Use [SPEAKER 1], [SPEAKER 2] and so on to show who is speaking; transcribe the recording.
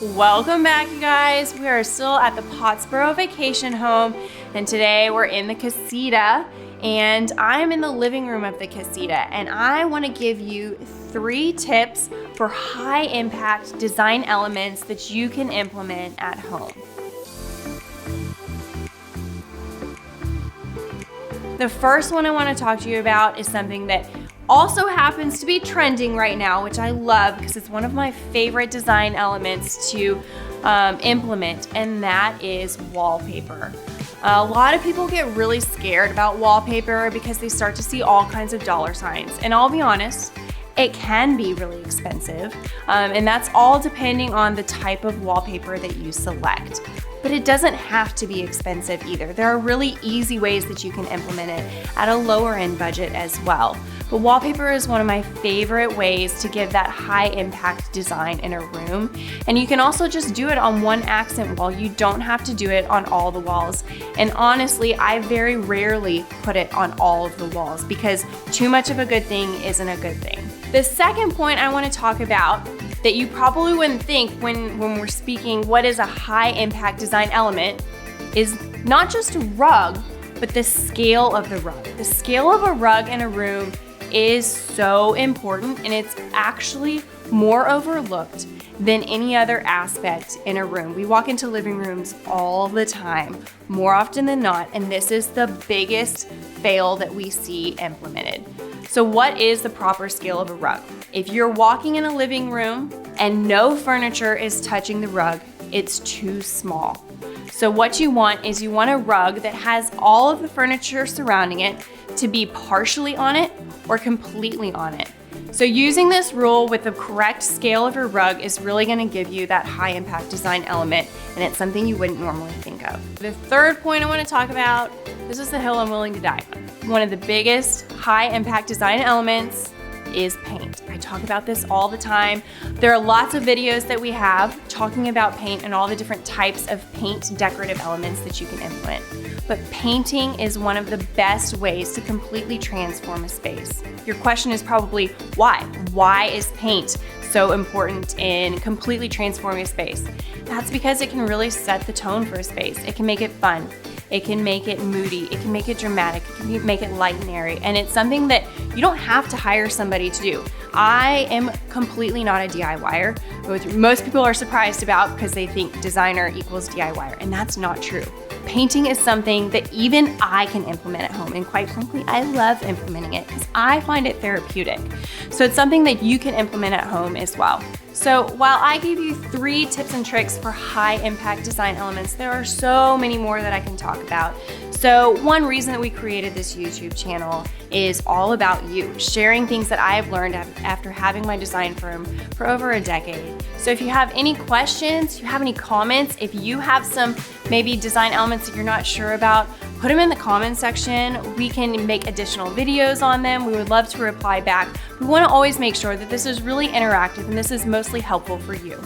[SPEAKER 1] Welcome back, you guys. We are still at the Pottsboro vacation home, and today we're in the casita, and I'm in the living room of the casita, and I want to give you 3 tips for high impact design elements that you can implement at home. The first one I want to talk to you about is something that also happens to be trending right now, which I love because it's one of my favorite design elements to implement, and that is wallpaper. A lot of people get really scared about wallpaper because they start to see all kinds of dollar signs, and I'll be honest, it can be really expensive, and that's all depending on the type of wallpaper that you select. But it doesn't have to be expensive either. There are really easy ways that you can implement it at a lower end budget as well. But wallpaper is one of my favorite ways to give that high impact design in a room. And you can also just do it on one accent wall. You don't have to do it on all the walls. And honestly, I very rarely put it on all of the walls because too much of a good thing isn't a good thing. The second point I want to talk about that you probably wouldn't think when we're speaking what is a high impact design element is not just a rug, but the scale of the rug. The scale of a rug in a room is so important, and it's actually more overlooked than any other aspect in a room. We walk into living rooms all the time, more often than not, and this is the biggest fail that we see implemented. So what is the proper scale of a rug? If you're walking in a living room and no furniture is touching the rug, it's too small. So what you want is you want a rug that has all of the furniture surrounding it to be partially on it or completely on it. So using this rule with the correct scale of your rug is really going to give you that high impact design element, and it's something you wouldn't normally think of. The third point I want to talk about, this is the hill I'm willing to die on. One of the biggest high impact design elements is paint. I talk about this all the time. There are lots of videos that we have talking about paint and all the different types of paint decorative elements that you can implement. But painting is one of the best ways to completely transform a space. Your question is probably, why? Why is paint so important in completely transforming a space? That's because it can really set the tone for a space. It can make it fun. It can make it moody, it can make it dramatic, it can make it light and airy, and it's something that you don't have to hire somebody to do. I am completely not a DIYer, which most people are surprised about because they think designer equals DIYer, and that's not true. Painting is something that even I can implement at home, and quite frankly, I love implementing it because I find it therapeutic. So it's something that you can implement at home as well. So while I gave you 3 tips and tricks for high impact design elements, there are so many more that I can talk about. So one reason that we created this YouTube channel is all about you, sharing things that I have learned after having my design firm for over a decade. So if you have any questions, you have any comments, if you have some maybe design elements that you're not sure about, put them in the comment section. We can make additional videos on them. We would love to reply back. We want to always make sure that this is really interactive and this is mostly helpful for you.